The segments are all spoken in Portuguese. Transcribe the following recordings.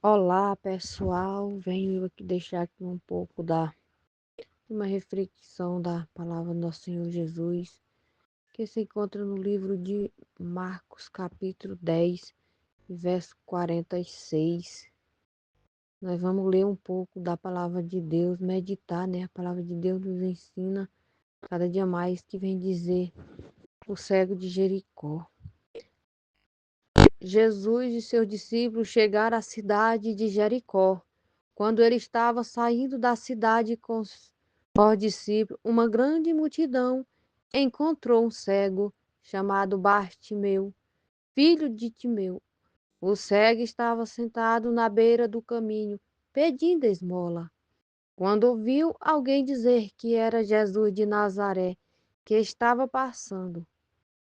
Olá, pessoal. Venho aqui deixar aqui um pouco da uma reflexão da palavra do nosso Senhor Jesus, que se encontra no livro de Marcos, capítulo 10, verso 46. Nós vamos ler um pouco da palavra de Deus, meditar, né? A palavra de Deus nos ensina cada dia mais que vem dizer o cego de Jericó. Jesus e seus discípulos chegaram à cidade de Jericó. Quando ele estava saindo da cidade com os discípulos, uma grande multidão encontrou um cego chamado Bartimeu, filho de Timeu. O cego estava sentado na beira do caminho, pedindo esmola. Quando ouviu alguém dizer que era Jesus de Nazaré, que estava passando,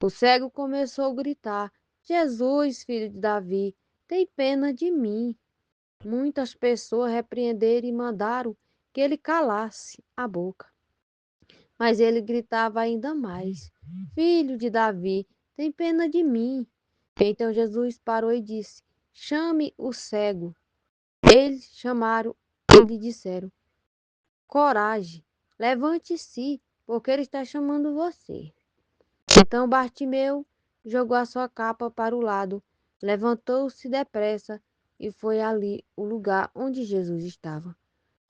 o cego começou a gritar: Jesus, filho de Davi, tem pena de mim. Muitas pessoas repreenderam e mandaram que ele calasse a boca. Mas ele gritava ainda mais: Filho de Davi, tem pena de mim. Então Jesus parou e disse: Chame o cego. Eles chamaram e disseram: Coragem, levante-se, porque ele está chamando você. Então Bartimeu jogou a sua capa para o lado, levantou-se depressa e foi ali o lugar onde Jesus estava.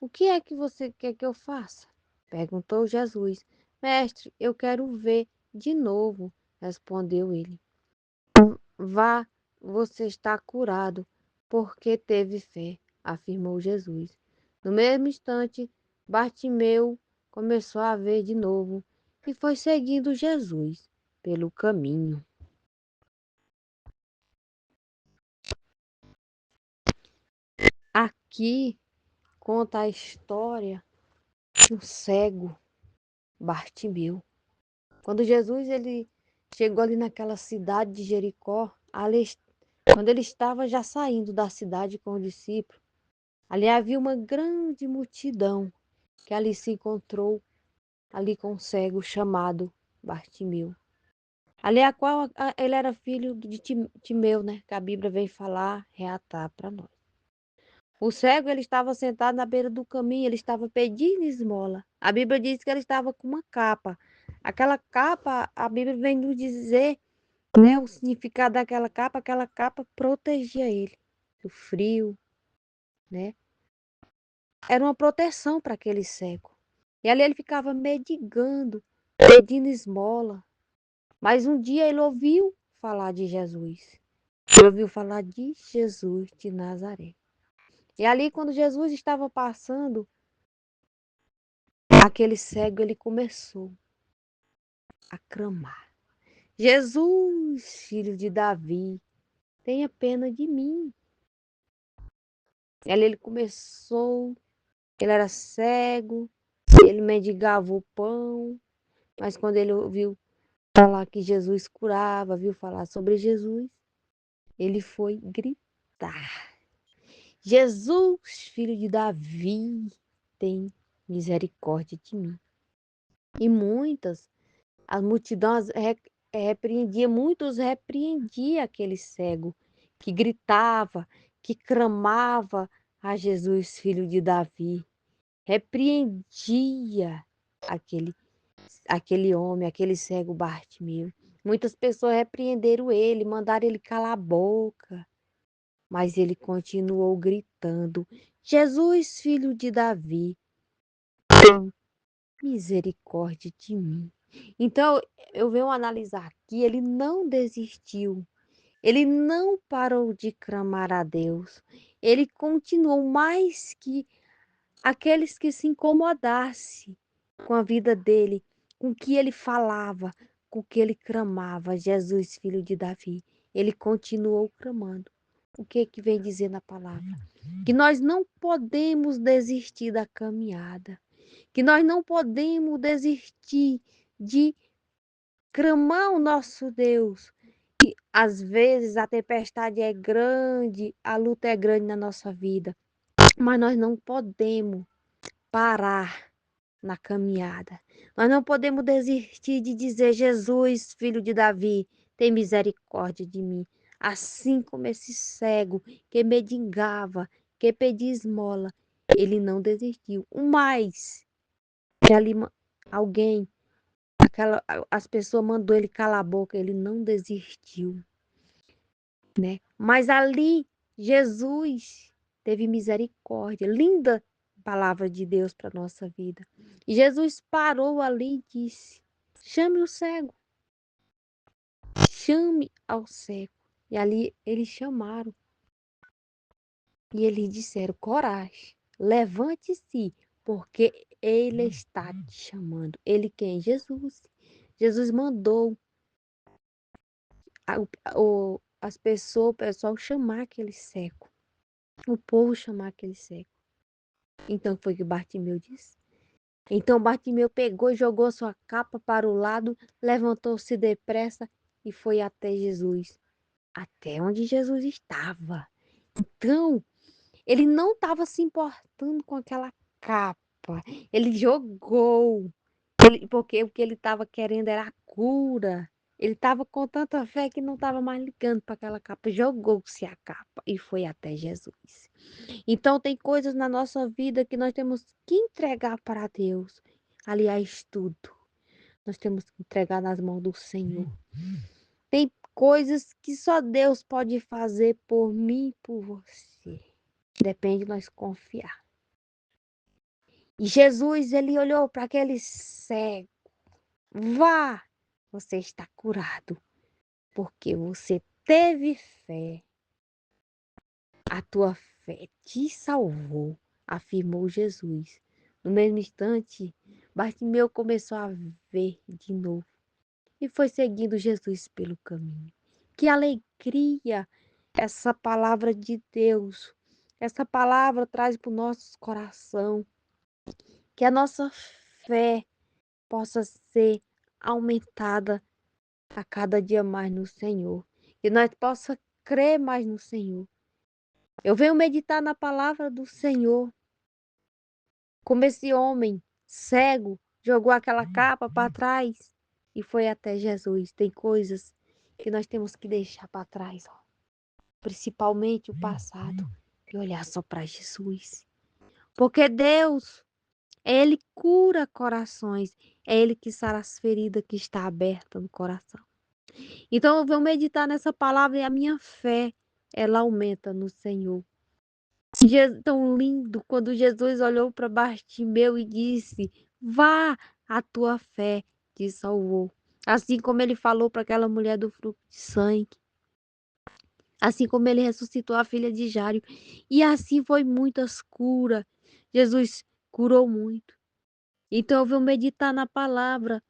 O que é que você quer que eu faça? Perguntou Jesus. Mestre, eu quero ver de novo, respondeu ele. Vá, você está curado, porque teve fé, afirmou Jesus. No mesmo instante, Bartimeu começou a ver de novo e foi seguindo Jesus pelo caminho. Aqui conta a história de um cego, Bartimeu. Quando Jesus ele chegou ali naquela cidade de Jericó, quando ele estava já saindo da cidade com os discípulos, ali havia uma grande multidão que ali se encontrou ali com um cego chamado Bartimeu. Ali a qual ele era filho de Timeu, né? Que a Bíblia vem falar, reatar para nós. O cego ele estava sentado na beira do caminho, ele estava pedindo esmola. A Bíblia diz que ele estava com uma capa. Aquela capa, a Bíblia vem nos dizer, né, o significado daquela capa, aquela capa protegia ele do frio, né? Era uma proteção para aquele cego. E ali ele ficava mendigando, pedindo esmola. Mas um dia ele ouviu falar de Jesus. Ele ouviu falar de Jesus de Nazaré. E ali quando Jesus estava passando, aquele cego ele começou a clamar: Jesus, filho de Davi, tenha pena de mim. E ali ele começou, ele era cego, ele mendigava o pão, mas quando ele ouviu falar que Jesus curava, viu falar sobre Jesus, ele foi gritar: Jesus, filho de Davi, tem misericórdia de mim. E a multidão repreendia, muitos repreendia aquele cego que gritava, que clamava a Jesus, filho de Davi. Repreendia aquele, aquele homem, aquele cego Bartimeu. Muitas pessoas repreenderam ele, mandaram ele calar a boca, mas ele continuou gritando: Jesus, filho de Davi, tem misericórdia de mim. Então, eu venho analisar aqui, ele não desistiu, ele não parou de clamar a Deus, ele continuou mais que aqueles que se incomodassem com a vida dele, com o que ele falava, com o que ele clamava, Jesus, filho de Davi. Ele continuou clamando. O que que vem dizer na palavra? Que nós não podemos desistir da caminhada, que nós não podemos desistir de clamar o nosso Deus. E às vezes a tempestade é grande, a luta é grande na nossa vida, mas nós não podemos parar na caminhada. Nós não podemos desistir de dizer: Jesus, filho de Davi, tem misericórdia de mim. Assim como esse cego que mendigava, que pedia esmola, ele não desistiu. O mais, que ali alguém, as pessoas mandou ele calar a boca, ele não desistiu, né? Mas ali Jesus teve misericórdia, linda palavra de Deus para nossa vida. E Jesus parou ali e disse: chame o cego, chame ao cego. E ali eles chamaram. E eles disseram: coragem, levante-se, porque ele está te chamando. Ele quem? Jesus. Jesus mandou as pessoas, o pessoal chamar aquele cego. O povo chamar aquele cego. Então foi o que Bartimeu disse. Então Bartimeu pegou e jogou sua capa para o lado, levantou-se depressa e foi até Jesus. Até onde Jesus estava. Então, ele não estava se importando com aquela capa. Ele jogou. Porque o que ele estava querendo era a cura. Ele estava com tanta fé que não estava mais ligando para aquela capa. Jogou-se a capa e foi até Jesus. Então, tem coisas na nossa vida que nós temos que entregar para Deus. Aliás, tudo. Nós temos que entregar nas mãos do Senhor. Tem coisas que só Deus pode fazer por mim e por você. Depende de nós confiar. E Jesus, ele olhou para aquele cego. Vá, você está curado, porque você teve fé. A tua fé te salvou, afirmou Jesus. No mesmo instante, Bartimeu começou a ver de novo e foi seguindo Jesus pelo caminho. Que alegria essa palavra de Deus. Essa palavra traz para o nosso coração que a nossa fé possa ser aumentada a cada dia mais no Senhor. Que nós possa crer mais no Senhor. Eu venho meditar na palavra do Senhor. Como esse homem cego jogou aquela capa para trás e foi até Jesus. Tem coisas que nós temos que deixar para trás, ó. Principalmente o passado, e olhar só para Jesus. Porque Deus, Ele cura corações, é Ele que sara as feridas que está aberta no coração. Então eu vou meditar nessa palavra e a minha fé, ela aumenta no Senhor. Tão lindo quando Jesus olhou para Bartimeu e disse: vá, a tua fé te salvou. Assim como ele falou para aquela mulher do fruto de sangue. Assim como ele ressuscitou a filha de Jário. E assim foi muitas curas. Jesus curou muito. Então eu vou meditar na palavra.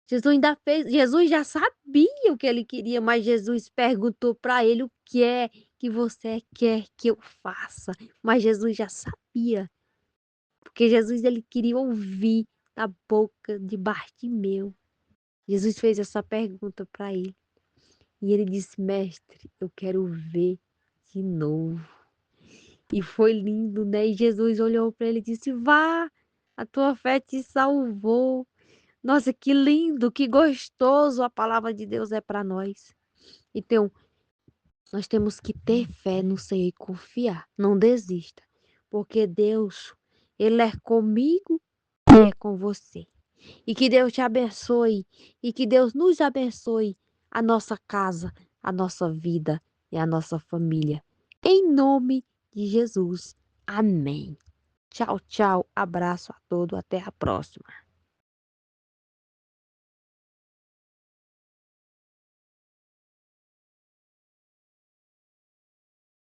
Jesus já sabia o que ele queria, mas Jesus perguntou para ele: o que é que você quer que eu faça? Mas Jesus já sabia, porque Jesus ele queria ouvir da boca de Bartimeu. Jesus fez essa pergunta para ele. E ele disse: mestre, eu quero ver de novo. E foi lindo, né? E Jesus olhou para ele e disse: vá, a tua fé te salvou. Nossa, que lindo, que gostoso a palavra de Deus é para nós. Então, nós temos que ter fé no Senhor e confiar. Não desista, porque Deus, Ele é comigo e é com você. E que Deus te abençoe e que Deus nos abençoe a nossa casa, a nossa vida e a nossa família. Em nome de Jesus. Amém. Tchau, tchau. Abraço a todos. Até a próxima.